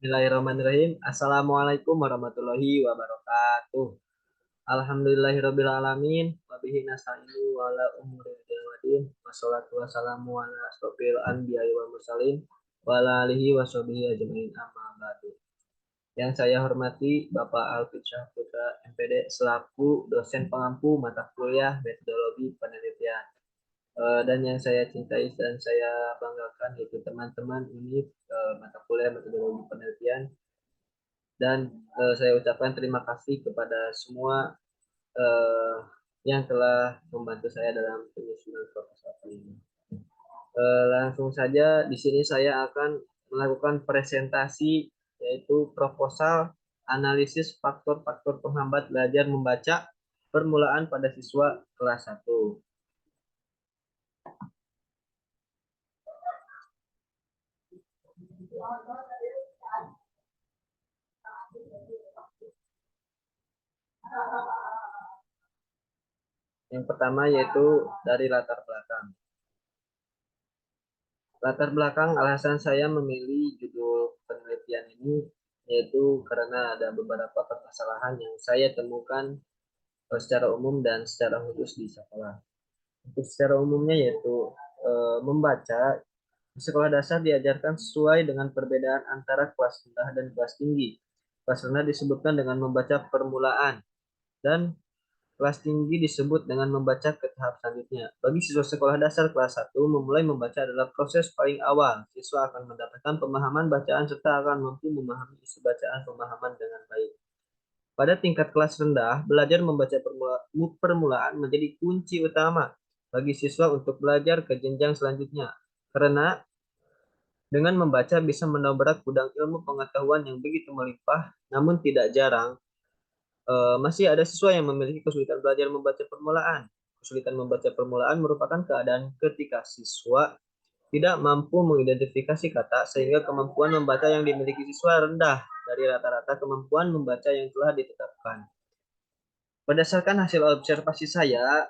Bismillahirrahmanirrahim. Assalamualaikum warahmatullahi wabarakatuh. Alhamdulillahirabbil alamin wa bihi nasta'inu wa ala umuri dunya waddin. Wassalatu wassalamu ala asrofil anbiya'i wal mursalin wa ala alihi washabihi ajmain amma ba'du. Yang saya hormati Bapak Alfit Syahputra MPD selaku dosen pengampu mata kuliah metodologi penelitian. Dan yang saya cintai dan saya banggakan yaitu teman-teman unit mata kuliah metodologi penelitian. Dan saya ucapkan terima kasih kepada semua uh, yang telah membantu saya dalam penyusunan proposal ini. Langsung saja di sini saya akan melakukan presentasi yaitu proposal analisis faktor-faktor penghambat belajar membaca permulaan pada siswa kelas 1. Yang pertama yaitu dari latar belakang. Latar belakang alasan saya memilih judul penelitian ini yaitu karena ada beberapa permasalahan yang saya temukan secara umum dan secara khusus di sekolah. Untuk secara umumnya yaitu membaca di sekolah dasar diajarkan sesuai dengan perbedaan antara kelas rendah dan kelas tinggi. Kelas rendah disebutkan dengan membaca permulaan dan kelas tinggi disebut dengan membaca ke tahap selanjutnya. Bagi siswa sekolah dasar kelas 1, memulai membaca adalah proses paling awal. Siswa akan mendapatkan pemahaman bacaan serta akan mampu memahami isi bacaan pemahaman dengan baik. Pada tingkat kelas rendah, belajar membaca permulaan menjadi kunci utama bagi siswa untuk belajar ke jenjang selanjutnya. Karena dengan membaca bisa mendobrak gudang ilmu pengetahuan yang begitu melimpah, namun tidak jarang masih ada siswa yang memiliki kesulitan belajar membaca permulaan. Kesulitan membaca permulaan merupakan keadaan ketika siswa tidak mampu mengidentifikasi kata sehingga kemampuan membaca yang dimiliki siswa rendah dari rata-rata kemampuan membaca yang telah ditetapkan. Berdasarkan hasil observasi saya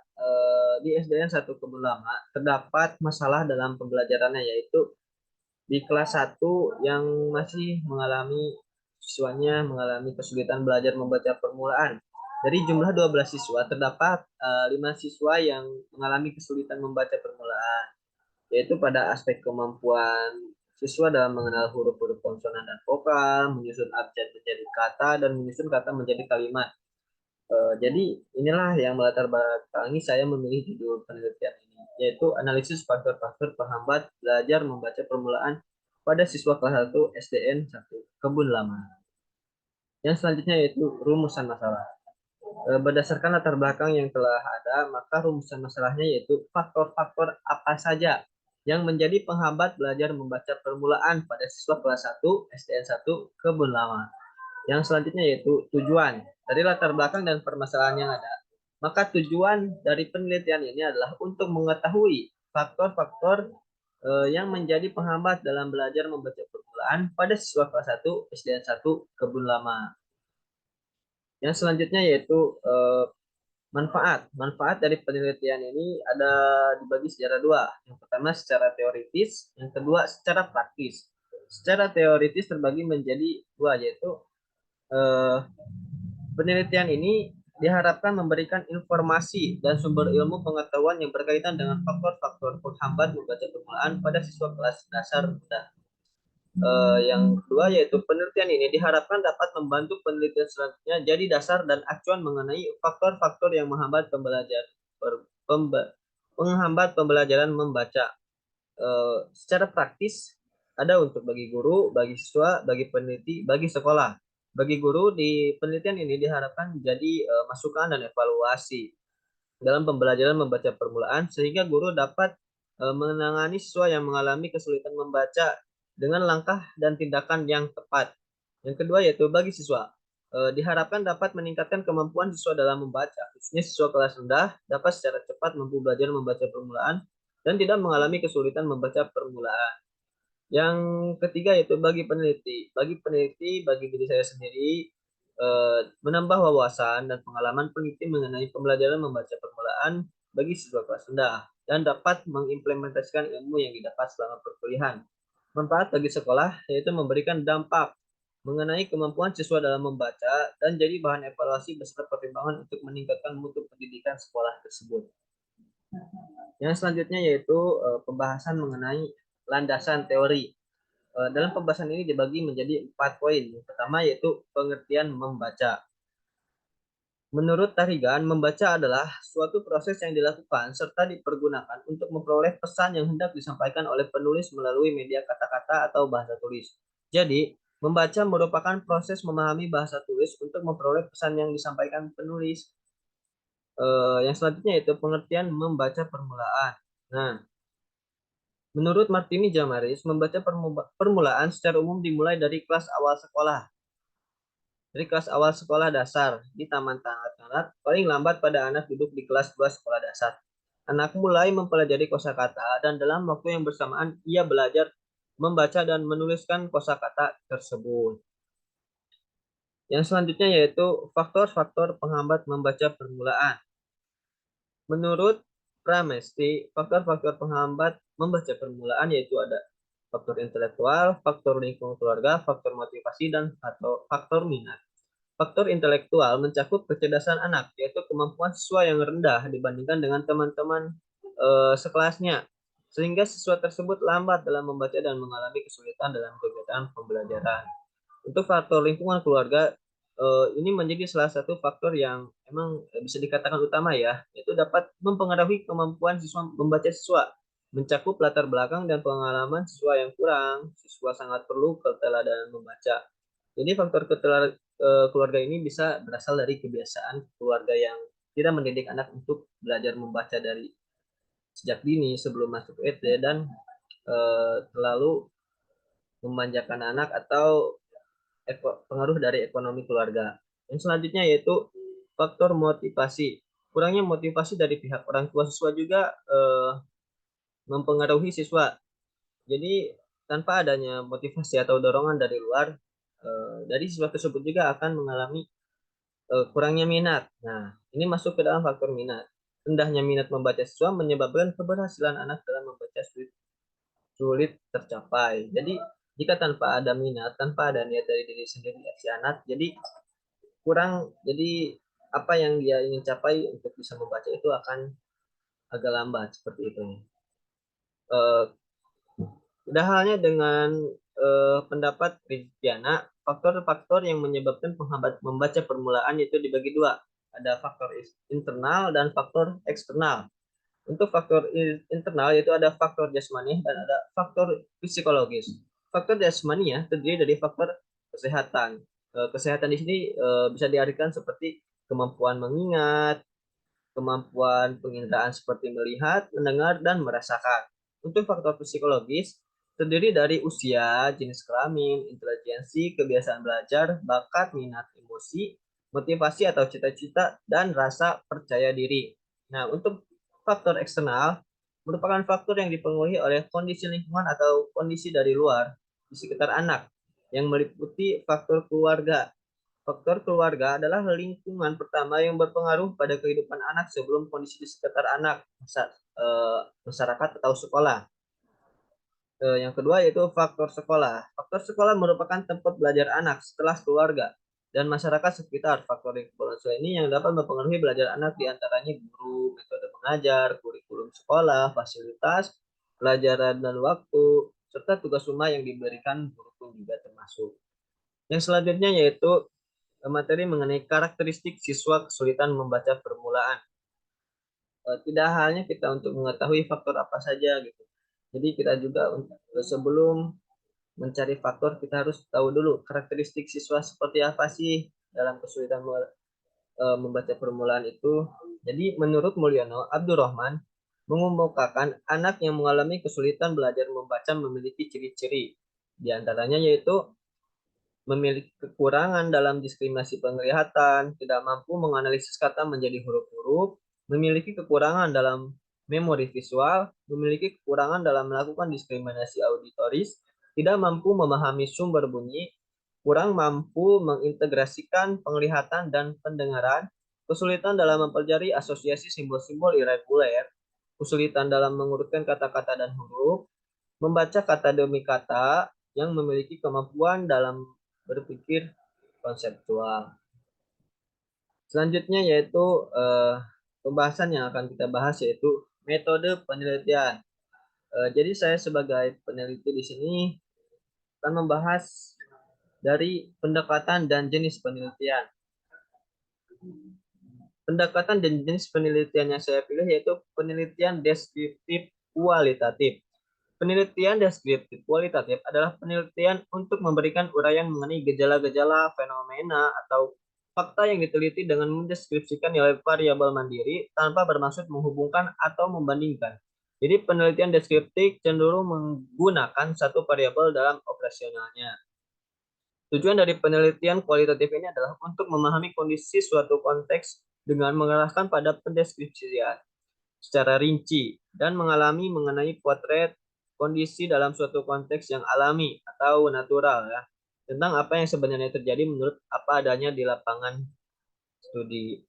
di SDN 1 Kebun Lama terdapat masalah dalam pembelajarannya yaitu di kelas 1 yang masih siswanya mengalami kesulitan belajar membaca permulaan. Dari jumlah 12 siswa terdapat 5 siswa yang mengalami kesulitan membaca permulaan, yaitu pada aspek kemampuan siswa dalam mengenal huruf-huruf konsonan dan vokal, menyusun abjad menjadi kata, dan menyusun kata menjadi kalimat. Jadi inilah yang melatar belakangi saya memilih judul penelitian ini, yaitu analisis faktor-faktor penghambat belajar membaca permulaan pada siswa kelas 1 SDN 1 Kebun Lama. Yang selanjutnya yaitu rumusan masalah. Berdasarkan latar belakang yang telah ada, maka rumusan masalahnya yaitu faktor-faktor apa saja yang menjadi penghambat belajar membaca permulaan pada siswa kelas 1 SDN 1 Kebun Lama. Yang selanjutnya yaitu tujuan. Dari latar belakang dan permasalahan yang ada, maka tujuan dari penelitian ini adalah untuk mengetahui faktor-faktor yang menjadi penghambat dalam belajar membaca permulaan pada siswa kelas 1 SDN 1 Kebun Lama. Yang selanjutnya yaitu manfaat. Manfaat dari penelitian ini ada dibagi secara dua. Yang pertama secara teoritis, yang kedua secara praktis. Secara teoritis terbagi menjadi dua, yaitu eh, penelitian ini diharapkan memberikan informasi dan sumber ilmu pengetahuan yang berkaitan dengan faktor-faktor penghambat membaca permulaan pada siswa kelas dasar rendah. Yang kedua yaitu penelitian ini diharapkan dapat membantu penelitian selanjutnya jadi dasar dan acuan mengenai faktor-faktor yang menghambat penghambat pembelajaran membaca. Secara praktis ada untuk bagi guru, bagi siswa, bagi peneliti, bagi sekolah. Bagi guru di penelitian ini diharapkan menjadi masukan dan evaluasi dalam pembelajaran membaca permulaan sehingga guru dapat menangani siswa yang mengalami kesulitan membaca dengan langkah dan tindakan yang tepat. Yang kedua yaitu bagi siswa diharapkan dapat meningkatkan kemampuan siswa dalam membaca, khususnya siswa kelas rendah dapat secara cepat mampu belajar membaca permulaan dan tidak mengalami kesulitan membaca permulaan. Yang ketiga yaitu bagi peneliti. Bagi diri saya sendiri, menambah wawasan dan pengalaman peneliti mengenai pembelajaran membaca permulaan bagi siswa kelas rendah dan dapat mengimplementasikan ilmu yang didapat selama perkuliahan. Manfaat bagi sekolah yaitu memberikan dampak mengenai kemampuan siswa dalam membaca dan jadi bahan evaluasi beserta pertimbangan untuk meningkatkan mutu pendidikan sekolah tersebut. Yang selanjutnya yaitu pembahasan mengenai landasan teori. Dalam pembahasan ini dibagi menjadi 4 poin. Yang pertama yaitu pengertian membaca. Menurut Tarigan, membaca adalah suatu proses yang dilakukan serta dipergunakan untuk memperoleh pesan yang hendak disampaikan oleh penulis melalui media kata-kata atau bahasa tulis. Jadi, membaca merupakan proses memahami bahasa tulis untuk memperoleh pesan yang disampaikan penulis. Yang selanjutnya itu pengertian membaca permulaan. Nah, menurut Martini Jamaris, membaca permulaan secara umum dimulai dari kelas awal sekolah. Dari kelas awal sekolah dasar di Taman Tangat-Tangat, paling lambat pada anak duduk di kelas 2 sekolah dasar. Anak mulai mempelajari kosakata dan dalam waktu yang bersamaan ia belajar membaca dan menuliskan kosakata tersebut. Yang selanjutnya yaitu faktor-faktor penghambat membaca permulaan. Menurut Pramesti, faktor-faktor penghambat membaca permulaan yaitu ada faktor intelektual, faktor lingkungan keluarga, faktor motivasi, dan faktor minat. Faktor intelektual mencakup kecerdasan anak, yaitu kemampuan siswa yang rendah dibandingkan dengan teman-teman sekelasnya, sehingga siswa tersebut lambat dalam membaca dan mengalami kesulitan dalam kegiatan pembelajaran. Untuk faktor lingkungan keluarga, ini menjadi salah satu faktor yang emang bisa dikatakan utama ya, yaitu dapat mempengaruhi kemampuan siswa membaca siswa, mencakup latar belakang dan pengalaman siswa yang kurang. Siswa sangat perlu keteladanan membaca. Jadi faktor keluarga ini bisa berasal dari kebiasaan keluarga yang tidak mendidik anak untuk belajar membaca dari sejak dini sebelum masuk SD dan terlalu memanjakan anak atau pengaruh dari ekonomi keluarga. Yang selanjutnya yaitu faktor motivasi. Kurangnya motivasi dari pihak orang tua siswa juga mempengaruhi siswa. Jadi tanpa adanya motivasi atau dorongan dari luar, dari siswa tersebut juga akan mengalami kurangnya minat. Nah, ini masuk ke dalam faktor minat. Rendahnya minat membaca siswa menyebabkan keberhasilan anak dalam membaca sulit tercapai. Jadi jika tanpa ada minat, tanpa ada niat dari diri sendiri si anak, jadi apa yang dia ingin capai untuk bisa membaca itu akan agak lambat seperti itu. Udah halnya dengan pendapat Rizkyana, faktor-faktor yang menyebabkan penghambat membaca permulaan itu dibagi dua. Ada faktor internal dan faktor eksternal. Untuk faktor internal yaitu ada faktor jasmani dan ada faktor psikologis. Faktor jasmani ya terdiri dari faktor kesehatan. Kesehatan di sini bisa diartikan seperti kemampuan mengingat, kemampuan penginderaan seperti melihat, mendengar, dan merasakan. Untuk faktor psikologis, terdiri dari usia, jenis kelamin, intelijensi, kebiasaan belajar, bakat, minat, emosi, motivasi atau cita-cita, dan rasa percaya diri. Nah, untuk faktor eksternal, merupakan faktor yang dipengaruhi oleh kondisi lingkungan atau kondisi dari luar di sekitar anak, yang meliputi faktor keluarga. Faktor keluarga adalah lingkungan pertama yang berpengaruh pada kehidupan anak sebelum kondisi di sekitar anak, masyarakat atau sekolah. Yang kedua yaitu faktor sekolah. Faktor sekolah merupakan tempat belajar anak setelah keluarga dan masyarakat sekitar. Faktor lingkungan ini yang dapat mempengaruhi belajar anak diantaranya guru, metode mengajar, kurikulum sekolah, fasilitas, pelajaran dan waktu, serta tugas rumah yang diberikan guru pun juga termasuk. Yang selanjutnya yaitu materi mengenai karakteristik siswa kesulitan membaca permulaan. Tidak hanya kita untuk mengetahui faktor apa saja gitu. Jadi kita juga sebelum mencari faktor kita harus tahu dulu karakteristik siswa seperti apa sih dalam kesulitan membaca permulaan itu. Jadi menurut Mulyono, Abdurrahman mengemukakan anak yang mengalami kesulitan belajar membaca memiliki ciri-ciri. Di antaranya yaitu memiliki kekurangan dalam diskriminasi penglihatan, tidak mampu menganalisis kata menjadi huruf-huruf, memiliki kekurangan dalam memori visual, memiliki kekurangan dalam melakukan diskriminasi auditoris, tidak mampu memahami sumber bunyi, kurang mampu mengintegrasikan penglihatan dan pendengaran, kesulitan dalam mempelajari asosiasi simbol-simbol irregular, kesulitan dalam mengurutkan kata-kata dan huruf, membaca kata demi kata, yang memiliki kemampuan dalam berpikir konseptual. Selanjutnya yaitu pembahasan yang akan kita bahas yaitu metode penelitian. Jadi saya sebagai peneliti di sini akan membahas dari pendekatan dan jenis penelitian. Pendekatan dan jenis penelitian yang saya pilih yaitu penelitian deskriptif kualitatif. Penelitian deskriptif kualitatif adalah penelitian untuk memberikan uraian mengenai gejala-gejala, fenomena, atau fakta yang diteliti dengan mendeskripsikan nilai variabel mandiri tanpa bermaksud menghubungkan atau membandingkan. Jadi penelitian deskriptif cenderung menggunakan satu variabel dalam operasionalnya. Tujuan dari penelitian kualitatif ini adalah untuk memahami kondisi suatu konteks dengan mengarahkan pada pendeskripsian secara rinci dan mengalami mengenai potret kondisi dalam suatu konteks yang alami atau natural ya, tentang apa yang sebenarnya terjadi menurut apa adanya di lapangan studi.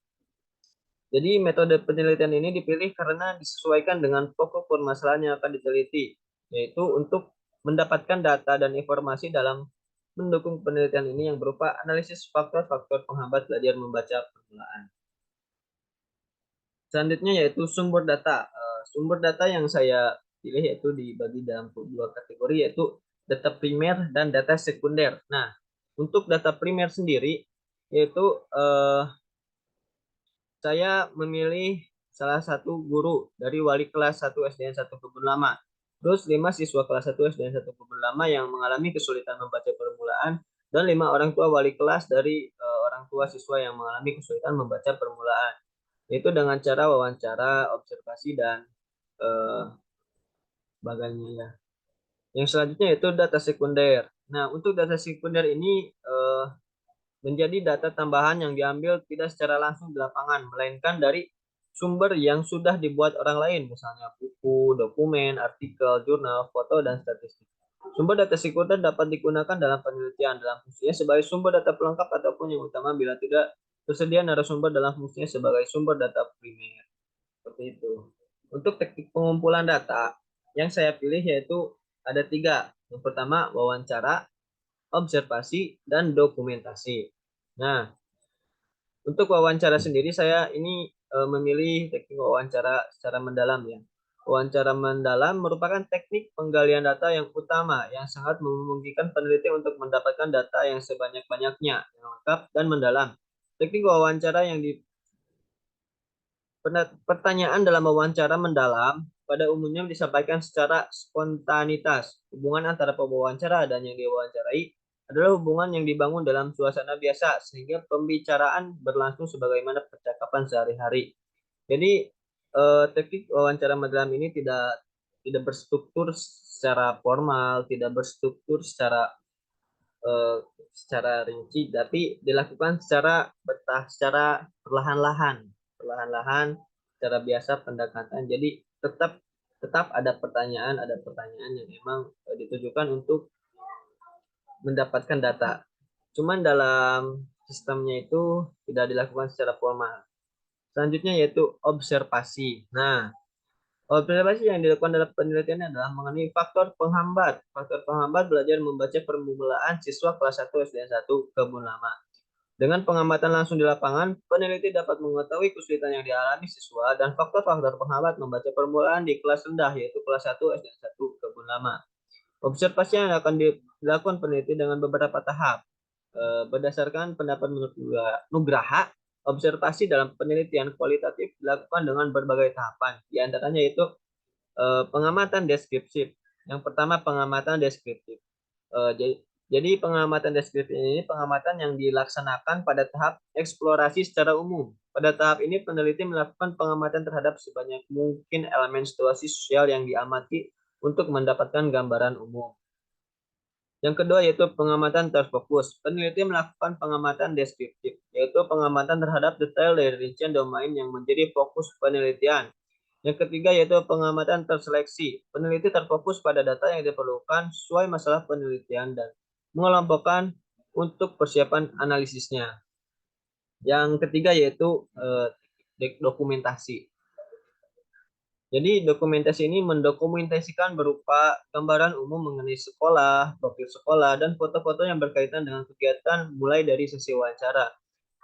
Jadi metode penelitian ini dipilih karena disesuaikan dengan pokok permasalahan yang akan diteliti, yaitu untuk mendapatkan data dan informasi dalam mendukung penelitian ini yang berupa analisis faktor-faktor penghambat belajar membaca permulaan. Selanjutnya yaitu sumber data. Sumber data yang saya pilih yaitu dibagi dalam dua kategori yaitu data primer dan data sekunder. Nah, untuk data primer sendiri yaitu saya memilih salah satu guru dari wali kelas 1 SDN 1 Kebun Lama. Terus 5 siswa kelas 1 SDN 1 Kebun Lama yang mengalami kesulitan membaca permulaan dan 5 orang tua wali kelas dari orang tua siswa yang mengalami kesulitan membaca permulaan. Itu dengan cara wawancara, observasi, dan eh, sebagainya ya. Yang selanjutnya itu data sekunder. Nah, untuk data sekunder ini menjadi data tambahan yang diambil tidak secara langsung di lapangan, melainkan dari sumber yang sudah dibuat orang lain, misalnya buku, dokumen, artikel, jurnal, foto, dan statistik. Sumber data sekunder dapat digunakan dalam penelitian dalam fungsinya sebagai sumber data pelengkap ataupun yang utama bila tidak tersedia narasumber dalam fungsinya sebagai sumber data primer. Seperti itu. Untuk teknik pengumpulan data yang saya pilih yaitu ada tiga. Yang pertama wawancara, observasi, dan dokumentasi. Nah, untuk wawancara sendiri saya ini memilih teknik wawancara secara mendalam ya. Wawancara mendalam merupakan teknik penggalian data yang utama yang sangat memungkinkan peneliti untuk mendapatkan data yang sebanyak-banyaknya, yang lengkap dan mendalam. Teknik wawancara yang pertanyaan dalam wawancara mendalam pada umumnya disampaikan secara spontanitas. Hubungan antara pewawancara dan yang diwawancarai adalah hubungan yang dibangun dalam suasana biasa, sehingga pembicaraan berlangsung sebagaimana percakapan sehari-hari. Jadi, teknik wawancara mendalam ini tidak berstruktur secara formal, tidak berstruktur eh, secara rinci, tapi dilakukan secara perlahan-lahan, perlahan-lahan, secara biasa pendekatan. Jadi tetap tetap ada pertanyaan yang memang ditujukan untuk mendapatkan data. Cuman dalam sistemnya itu tidak dilakukan secara formal. Selanjutnya yaitu observasi. Nah, observasi yang dilakukan dalam penelitian adalah mengenai faktor penghambat. Faktor penghambat belajar membaca permulaan siswa kelas 1 SDN 1 Kebun Lama. Dengan pengamatan langsung di lapangan, peneliti dapat mengetahui kesulitan yang dialami siswa dan faktor-faktor penghambat membaca permulaan di kelas rendah, yaitu kelas 1 SDN 1 Kebun Lama. Observasi yang akan dilakukan peneliti dengan beberapa tahap. Berdasarkan pendapat menurut Nugraha, observasi dalam penelitian kualitatif dilakukan dengan berbagai tahapan. Di antaranya itu pengamatan deskriptif. Yang pertama pengamatan deskriptif. Jadi pengamatan deskriptif ini pengamatan yang dilaksanakan pada tahap eksplorasi secara umum. Pada tahap ini peneliti melakukan pengamatan terhadap sebanyak mungkin elemen situasi sosial yang diamati untuk mendapatkan gambaran umum. Yang kedua yaitu pengamatan terfokus. Peneliti melakukan pengamatan deskriptif, yaitu pengamatan terhadap detail dari rincian domain yang menjadi fokus penelitian. Yang ketiga yaitu pengamatan terseleksi. Peneliti terfokus pada data yang diperlukan sesuai masalah penelitian dan mengelompokkan untuk persiapan analisisnya. Yang ketiga yaitu dokumentasi. Jadi dokumentasi ini mendokumentasikan berupa gambaran umum mengenai sekolah, profil sekolah, dan foto-foto yang berkaitan dengan kegiatan mulai dari sesi wawancara.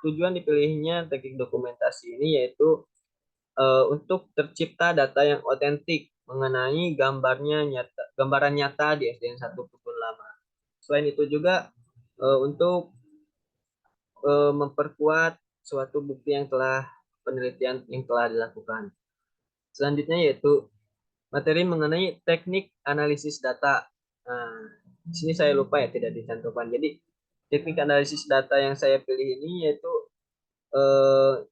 Tujuan dipilihnya teknik dokumentasi ini yaitu untuk tercipta data yang otentik mengenai gambaran nyata di SDN 1 Kebun Lama. Selain itu juga untuk memperkuat suatu bukti yang telah penelitian yang telah dilakukan. Selanjutnya yaitu materi mengenai teknik analisis data. Nah, di sini saya lupa ya tidak dicantumkan. Jadi teknik analisis data yang saya pilih ini yaitu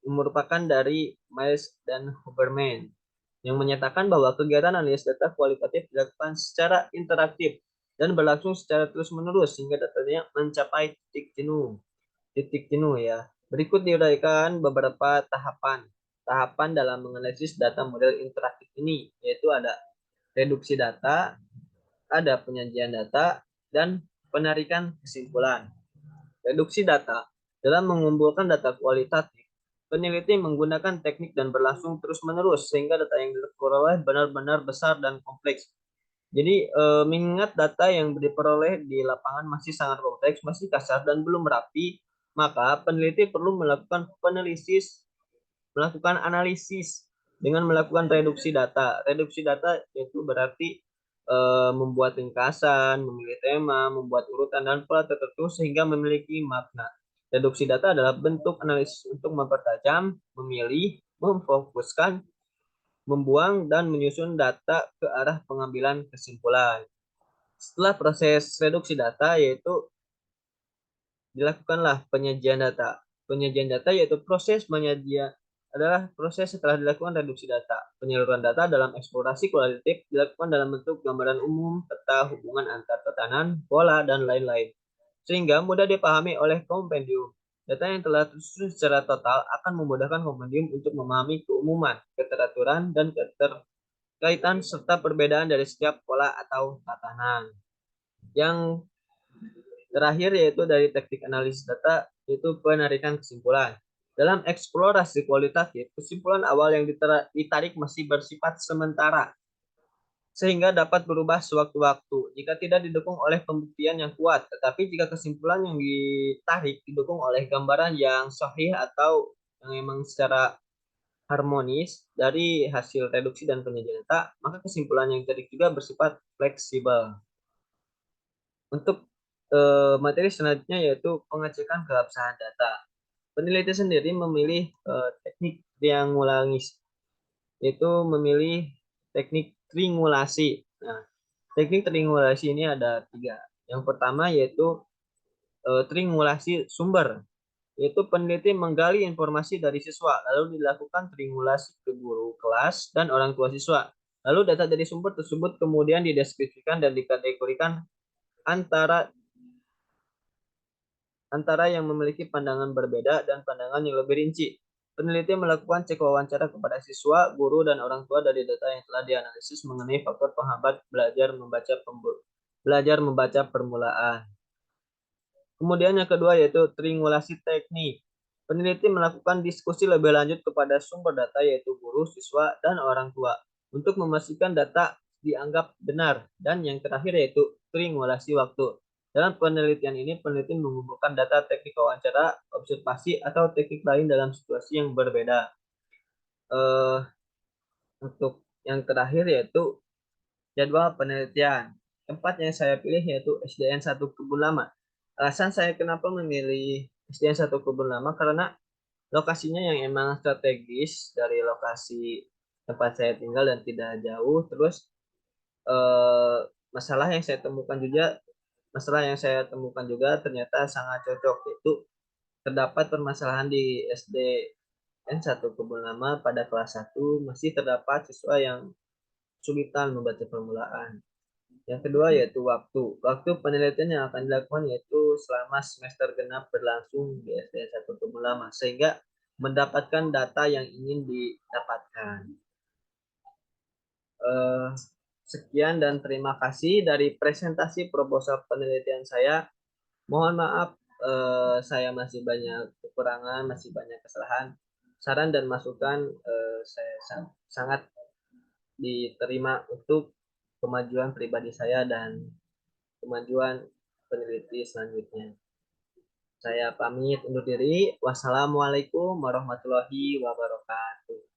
merupakan dari Miles dan Huberman yang menyatakan bahwa kegiatan analisis data kualitatif dilakukan secara interaktif dan berlangsung secara terus-menerus sehingga datanya mencapai titik jenuh. Titik jenuh ya. Berikut diuraikan beberapa tahapan. Tahapan dalam menganalisis data model interaktif ini yaitu ada reduksi data, ada penyajian data, dan penarikan kesimpulan. Reduksi data. Dalam mengumpulkan data kualitatif, peneliti menggunakan teknik dan berlangsung terus-menerus sehingga data yang diperoleh benar-benar besar dan kompleks. Jadi mengingat data yang diperoleh di lapangan masih sangat kompleks, masih kasar dan belum rapi, maka peneliti perlu melakukan analisis dengan melakukan reduksi data. Reduksi data itu berarti membuat ringkasan, memilih tema, membuat urutan dan pola tertentu sehingga memiliki makna. Reduksi data adalah bentuk analisis untuk mempertajam, memilih, memfokuskan, membuang, dan menyusun data ke arah pengambilan kesimpulan. Setelah proses reduksi data, yaitu dilakukanlah penyajian data. Penyajian data yaitu proses penyajian adalah proses setelah dilakukan reduksi data. Penyaluran data dalam eksplorasi kualitatif dilakukan dalam bentuk gambaran umum, peta, hubungan antar tatanan, pola, dan lain-lain. Sehingga mudah dipahami oleh kompendium. Data yang telah tersusun secara total akan memudahkan kompendium untuk memahami keumuman, keteraturan, dan keterkaitan serta perbedaan dari setiap pola atau tatanan. Yang terakhir yaitu dari teknik analisis data yaitu penarikan kesimpulan. Dalam eksplorasi kualitatif, kesimpulan awal yang ditarik masih bersifat sementara sehingga dapat berubah sewaktu-waktu jika tidak didukung oleh pembuktian yang kuat. Tetapi jika kesimpulan yang ditarik didukung oleh gambaran yang sahih atau yang memang secara harmonis dari hasil reduksi dan penyajian data, maka kesimpulan yang ditarik juga bersifat fleksibel. Untuk materi selanjutnya yaitu pengecekan keabsahan data. Peneliti sendiri memilih teknik triangulasi, yaitu memilih teknik triangulasi. Nah, teknik triangulasi ini ada 3. Yang pertama yaitu triangulasi sumber, yaitu peneliti menggali informasi dari siswa, lalu dilakukan triangulasi ke guru kelas dan orang tua siswa. Lalu data dari sumber tersebut kemudian dideskripsikan dan dikategorikan antara yang memiliki pandangan berbeda dan pandangan yang lebih rinci. Peneliti melakukan cek wawancara kepada siswa, guru, dan orang tua dari data yang telah dianalisis mengenai faktor penghambat belajar membaca permulaan. Kemudian yang kedua yaitu triangulasi teknik. Peneliti melakukan diskusi lebih lanjut kepada sumber data yaitu guru, siswa, dan orang tua untuk memastikan data dianggap benar. Dan yang terakhir yaitu triangulasi waktu. Dalam penelitian ini, peneliti mengumpulkan data teknik wawancara, observasi, atau teknik lain dalam situasi yang berbeda. Untuk yang terakhir yaitu jadwal penelitian. Tempat yang saya pilih yaitu SDN 1 Kebun Lama. Alasan saya kenapa memilih SDN 1 Kebun Lama karena lokasinya yang emang strategis dari lokasi tempat saya tinggal dan tidak jauh. Terus eh, masalah yang saya temukan juga ternyata sangat cocok, yaitu terdapat permasalahan di SDN 1 Kebun Lama pada kelas 1 masih terdapat siswa yang kesulitan membaca permulaan. Yang kedua yaitu waktu. Waktu penelitian yang akan dilakukan yaitu selama semester genap berlangsung di SDN 1 Kebun Lama sehingga mendapatkan data yang ingin didapatkan. Sekian dan terima kasih dari presentasi proposal penelitian saya. Mohon maaf saya masih banyak kekurangan, masih banyak kesalahan. Saran dan masukan saya sangat diterima untuk kemajuan pribadi saya dan kemajuan peneliti selanjutnya. Saya pamit undur diri. Wassalamualaikum warahmatullahi wabarakatuh.